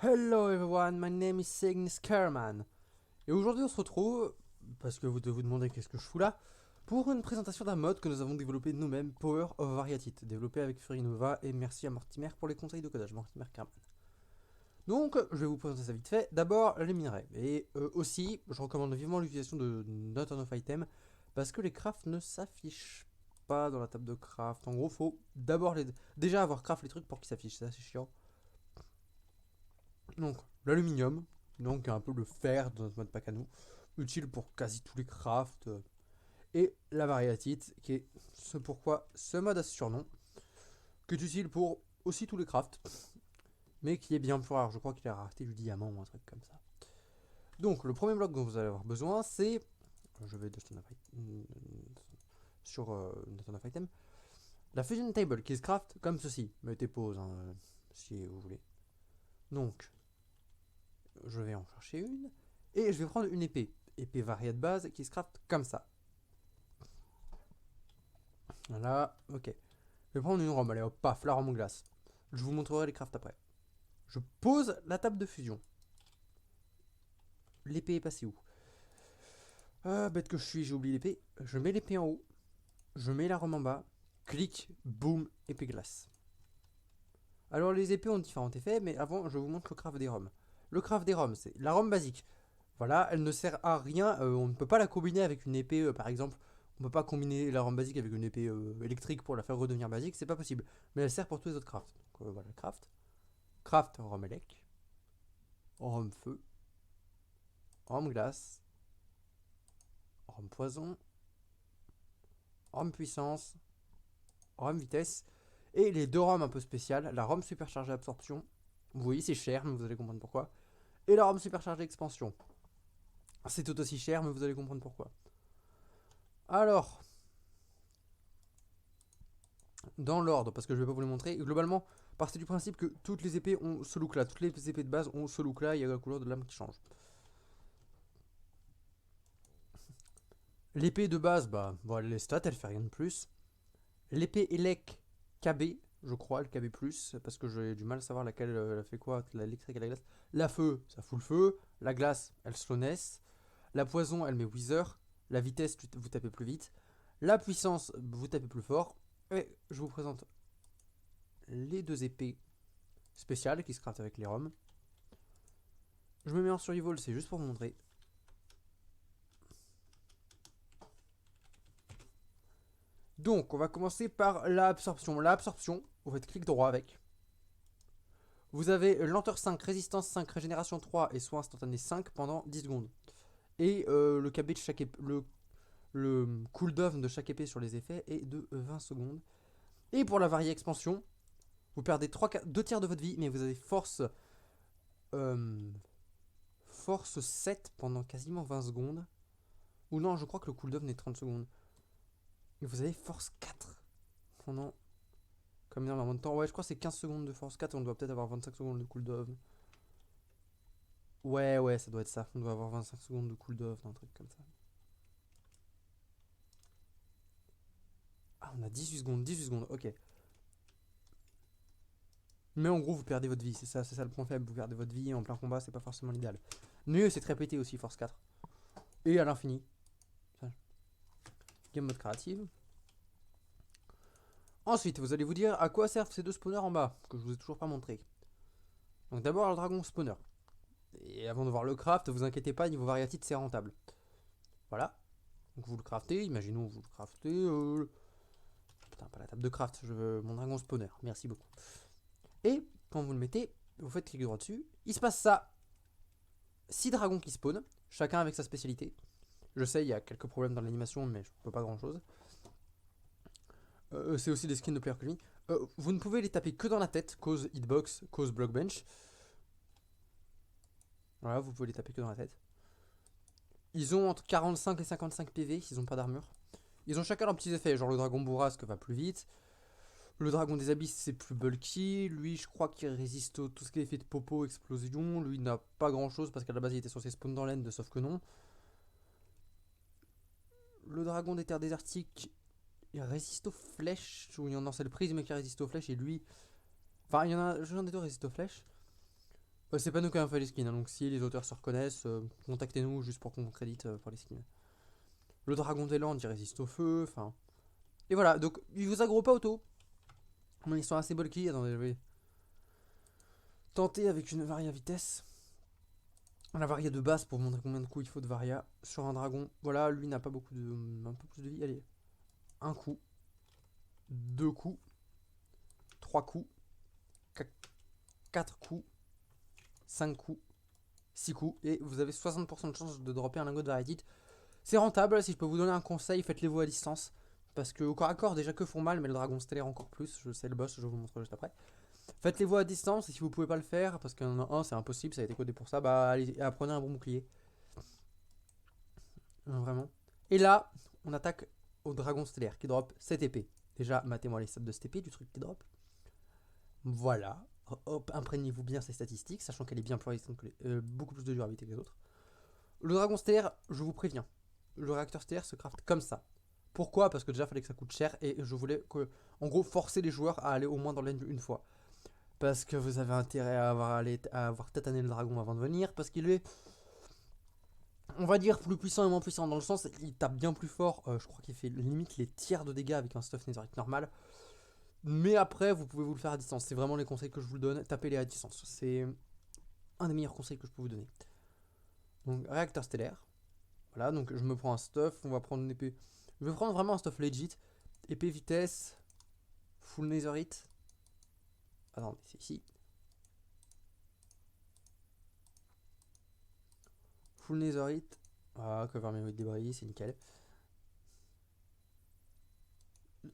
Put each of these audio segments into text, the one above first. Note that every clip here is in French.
Hello everyone, my name is Cygnus Kerman. Et aujourd'hui on se retrouve, parce que vous devez vous demander qu'est-ce que je fous là, pour une présentation d'un mode que nous avons développé nous-mêmes, Power of Variatite, développé avec Furinova, et merci à Mortimer pour les conseils de codage, Mortimer Kerman. Donc je vais vous présenter ça vite fait. D'abord les minerais, et aussi je recommande vivement l'utilisation de Not of Item, parce que les crafts ne s'affichent pas dans la table de craft. En gros faut d'abord déjà avoir craft les trucs pour qu'ils s'affichent, ça c'est chiant. Donc, l'aluminium, donc un peu le fer dans notre mode pack à nous, utile pour quasi tous les crafts. Et la variatite, qui est ce pourquoi ce mode a ce surnom, qui est utile pour aussi tous les crafts, mais qui est bien plus rare. Je crois qu'il est rareté du diamant ou un truc comme ça. Donc, le premier bloc dont vous allez avoir besoin, c'est. Je vais sur Nathan of Item. La Fusion Table qui se craft comme ceci. Mettez pause si vous voulez. Donc, je vais en chercher une. Et je vais prendre une épée. Épée variée de base qui se craft comme ça. Voilà, ok. Je vais prendre une rome. Allez hop, paf, la rome en glace. Je vous montrerai les crafts après. Je pose la table de fusion. L'épée est passée où? Bête que je suis, j'ai oublié l'épée. Je mets l'épée en haut. Je mets la rome en bas. Clic, boum, épée glace. Alors les épées ont différents effets, mais avant je vous montre le craft des roms. Le craft des roms, c'est la rome basique. Voilà, elle ne sert à rien, on ne peut pas la combiner avec une épée, par exemple. On ne peut pas combiner la rome basique avec une épée électrique pour la faire redevenir basique, c'est pas possible. Mais elle sert pour tous les autres crafts. Donc voilà, craft. Craft rome élec. Rome feu. Rome glace. Rome poison. Rome puissance. Rome vitesse. Et les deux roms un peu spéciales. La rome superchargée absorption. Vous voyez, c'est cher, mais vous allez comprendre pourquoi. Et la rome superchargée expansion. C'est tout aussi cher, mais vous allez comprendre pourquoi. Alors, dans l'ordre, parce que je vais pas vous les montrer, globalement, partez du principe que toutes les épées ont ce look là, toutes les épées de base ont ce look là, il y a la couleur de l'âme qui change. L'épée de base, bah voilà les stats, elle fait rien de plus. L'épée Elec KB, je crois, le KB+, parce que j'ai du mal à savoir laquelle elle fait quoi, l'électrique et la glace. La feu, ça fout le feu. La glace, elle slowness. La poison, elle met Wither. La vitesse, vous tapez plus vite. La puissance, vous tapez plus fort. Et je vous présente les deux épées spéciales qui se craftent avec les roms. Je me mets en survival, c'est juste pour vous montrer. Donc, on va commencer par l'absorption. L'absorption, vous faites clic droit avec. Vous avez lenteur 5, résistance 5, régénération 3 et soin instantané 5 pendant 10 secondes. Et le KB de chaque épée, le cooldown de chaque épée sur les effets est de 20 secondes. Et pour la variée expansion, vous perdez 2 tiers de votre vie, mais vous avez euh, force 7 pendant quasiment 20 secondes. Ou non, je crois que le cooldown est 30 secondes. Et vous avez force 4 pendant combien de temps? Ouais, je crois que c'est 15 secondes de force 4 et on doit peut-être avoir 25 secondes de cooldown. Ouais, ouais, ça doit être ça. On doit avoir 25 secondes de cooldown, un truc comme ça. Ah, on a 18 secondes, 18 secondes, ok. Mais en gros, vous perdez votre vie, c'est ça le point faible. Vous perdez votre vie en plein combat, c'est pas forcément l'idéal. Mieux, c'est de répéter aussi, force 4. Et à l'infini. Game mode créative. Ensuite, vous allez vous dire à quoi servent ces deux spawners en bas, que je vous ai toujours pas montré. Donc d'abord, le dragon spawner. Et avant de voir le craft, vous inquiétez pas, niveau variatite, c'est rentable. Voilà. Donc vous le craftez, imaginons vous le craftez. Putain, pas la table de craft, je veux mon dragon spawner. Merci beaucoup. Et quand vous le mettez, vous faites clic droit dessus. Il se passe ça. 6 dragons qui spawnent, chacun avec sa spécialité. Je sais, il y a quelques problèmes dans l'animation, mais je peux pas grand chose. C'est aussi des skins de player que vous ne pouvez les taper que dans la tête, cause hitbox, cause blockbench. Voilà, vous pouvez les taper que dans la tête. Ils ont entre 45 et 55 PV, s'ils n'ont pas d'armure. Ils ont chacun leurs petits effets, genre le dragon bourrasque va plus vite. Le dragon des abysses c'est plus bulky. Lui je crois qu'il résiste à tout ce qui est effet de popo, explosion. Lui n'a pas grand chose parce qu'à la base il était censé spawn dans l'end, sauf que non. Le dragon des terres désertiques, il résiste aux flèches. Ou non, c'est le prisme qui résiste aux flèches et lui. Enfin, il y en a des deux résiste aux flèches. C'est pas nous qui avons fait les skins, hein, donc si les auteurs se reconnaissent, contactez-nous juste pour qu'on crédite pour les skins. Le dragon des Landes, il résiste au feu, enfin... Et voilà, donc il vous aggro pas auto. Mais ils sont assez bulky, attendez, je vais tenter avec une varia vitesse. La varia de base pour vous montrer combien de coups il faut de varia sur un dragon. Voilà, lui n'a pas beaucoup de... un peu plus de vie, allez. Un coup. Deux coups. Trois coups. Quatre coups. 5 coups. 6 coups. Et vous avez 60% de chance de dropper un lingot de variétite. C'est rentable, si je peux vous donner un conseil, faites-les vous à distance. Parce que au corps à corps, déjà que font mal, mais le dragon stellaire encore plus. Je sais le boss, je vous montre juste après. Faites-les vous à distance, et si vous pouvez pas le faire, parce qu'il y en a un, c'est impossible, ça a été codé pour ça, bah allez, apprenez un bon bouclier. Vraiment. Et là, on attaque au dragon stellaire qui drop 7 épées. Déjà, matez-moi les stats de cette épée, du truc qui drop. Voilà. Hop, imprégnez-vous bien ces statistiques, sachant qu'elle est bien plus résistante que beaucoup plus de durabilité que les autres. Le dragon stellaire, je vous préviens, le réacteur stellaire se craft comme ça. Pourquoi? Parce que déjà, il fallait que ça coûte cher et je voulais que, en gros, forcer les joueurs à aller au moins dans l'end une fois. Parce que vous avez intérêt à avoir tatané le dragon avant de venir, parce qu'il est, on va dire, plus puissant et moins puissant, dans le sens qu'il tape bien plus fort. Je crois qu'il fait limite les tiers de dégâts avec un stuff netherite normal. Mais après, vous pouvez vous le faire à distance. C'est vraiment les conseils que je vous donne. Tapez-les à distance. C'est un des meilleurs conseils que je peux vous donner. Donc, réacteur stellaire. Voilà, donc je me prends un stuff. On va prendre une épée. Je vais prendre vraiment un stuff legit. Épée vitesse. Full netherite. Attendez, c'est ici. Full netherite. Ah, cover me with débris, c'est nickel.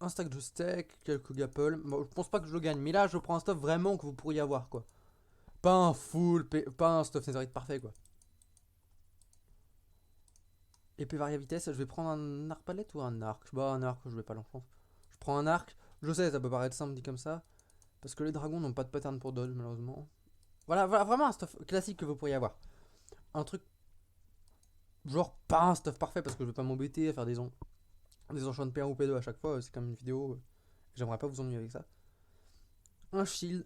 Un stack de steak, quelques gapple. Bon, je pense pas que je le gagne, mais là je prends un stuff vraiment que vous pourriez avoir quoi. Pas un pas un stuff netherite parfait quoi. Épée varia vitesse, je vais prendre un arbalète ou un arc. Bah un arc, je vais pas l'enfance. Je prends un arc. Je sais, ça peut paraître simple dit comme ça. Parce que les dragons n'ont pas de pattern pour dodge malheureusement. Voilà, vraiment un stuff classique que vous pourriez avoir. Un truc genre pas un stuff parfait parce que je vais pas m'embêter à faire des enchants de P1 ou P2 à chaque fois. C'est comme une vidéo. J'aimerais pas vous ennuyer avec ça. Un shield.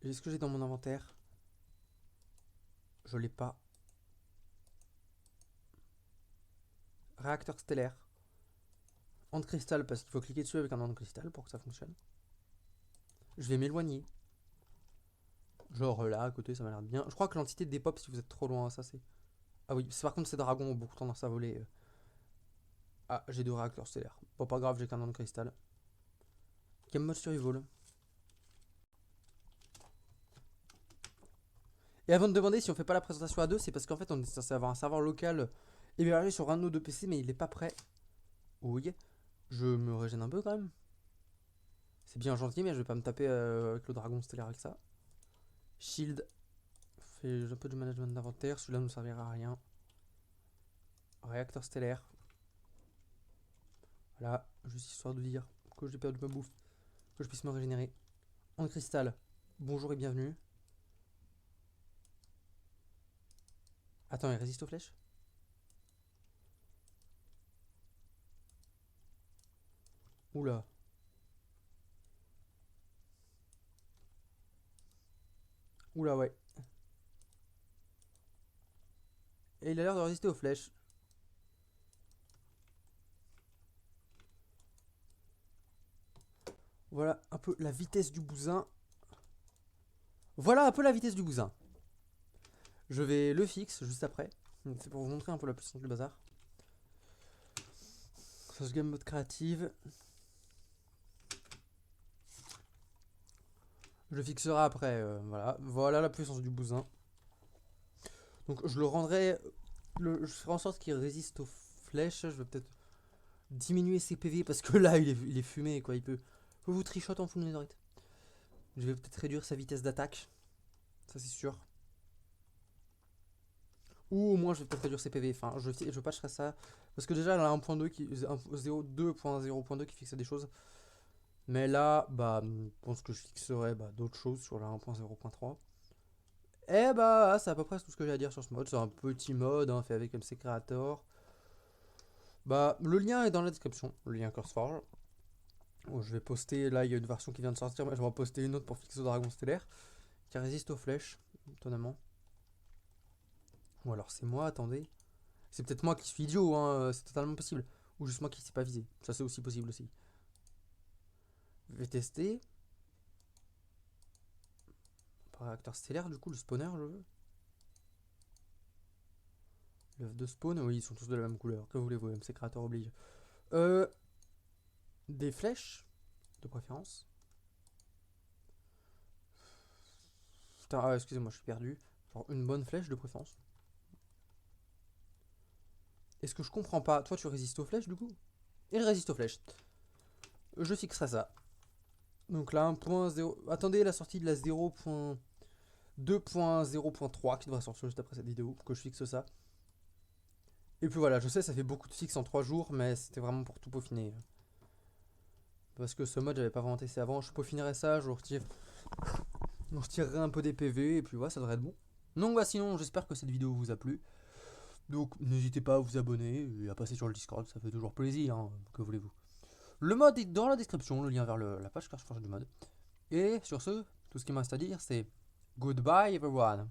Est-ce que j'ai dans mon inventaire? Je l'ai pas. Réacteur stellaire. Ant cristal parce qu'il faut cliquer dessus avec un ant cristal pour que ça fonctionne. Je vais m'éloigner. Genre là à côté ça m'a l'air bien. Je crois que l'entité dépop si vous êtes trop loin. Ça c'est. Ah oui, par contre ces dragons ont beaucoup tendance à voler. Ah, j'ai deux réacteurs stellaires. Bon, pas grave, j'ai qu'un ant cristal. Game mode survival. Et avant de demander si on fait pas la présentation à deux, c'est parce qu'en fait on est censé avoir un serveur local hébergé sur un de nos deux PC, mais il est pas prêt. Oui, je me régène un peu quand même. C'est bien gentil, mais je vais pas me taper avec le dragon stellaire avec ça. Shield. Fait un peu de management d'inventaire, celui-là ne nous servira à rien. Réacteur stellaire. Voilà, juste histoire de dire que j'ai perdu ma bouffe, que je puisse me régénérer. En cristal, bonjour et bienvenue. Attends, il résiste aux flèches? Oula. Oula, ouais. Et il a l'air de résister aux flèches. Voilà un peu la vitesse du bousin. Voilà un peu la vitesse du bousin. Je vais le fixe juste après. C'est pour vous montrer un peu la puissance du bazar. Ça se game mode créative. Je le fixerai après. Voilà. Voilà la puissance du bousin. Donc je le rendrai. Je ferai en sorte qu'il résiste aux flèches. Je vais peut-être diminuer ses PV parce que là il est fumé quoi. Il peut vous trichote en full netherite. Je vais peut-être réduire sa vitesse d'attaque. Ça c'est sûr. Ou au moins je vais peut-être réduire ses PV. Enfin je patcherai ça. Parce que déjà elle a 1.2 qui. 2.0.2 qui fixe des choses. Mais là, bah, je pense que je fixerai d'autres choses sur la 1.0.3. Et bah, c'est à peu près tout ce que j'ai à dire sur ce mode. C'est un petit mode hein, fait avec MC Creator. Bah, le lien est dans la description, le lien CurseForge. Bon, je vais poster, là il y a une version qui vient de sortir, mais je vais en poster une autre pour fixer au dragon stellaire, qui résiste aux flèches, étonnamment. Ou alors c'est moi, attendez. C'est peut-être moi qui suis idiot, hein, c'est totalement possible. Ou juste moi qui sais pas viser, ça c'est aussi possible aussi. Je vais tester. Par réacteur stellaire, du coup, le spawner, je veux. L'œuf de spawn, oui, ils sont tous de la même couleur. Que voulez-vous, MC créateur oblige. Des flèches, de préférence. Putain, ah, excusez-moi, je suis perdu. Genre une bonne flèche de préférence. Est-ce que je comprends pas? Toi, tu résistes aux flèches, du coup? Il résiste aux flèches. Je fixerai ça. Donc là, 1.0. Attendez la sortie de la 0.2.0.3 qui devrait sortir juste après cette vidéo pour que je fixe ça. Et puis voilà, je sais, ça fait beaucoup de fixes en 3 jours, mais c'était vraiment pour tout peaufiner. Parce que ce mode, j'avais pas vraiment testé avant. Je peaufinerai ça, je retirerai un peu des PV, et puis voilà, ça devrait être bon. Donc bah sinon, j'espère que cette vidéo vous a plu. Donc n'hésitez pas à vous abonner et à passer sur le Discord, ça fait toujours plaisir, hein, que voulez-vous. Le mode est dans la description, le lien vers la page Crash Forge du mode. Et sur ce, tout ce qui me reste à dire, c'est goodbye everyone.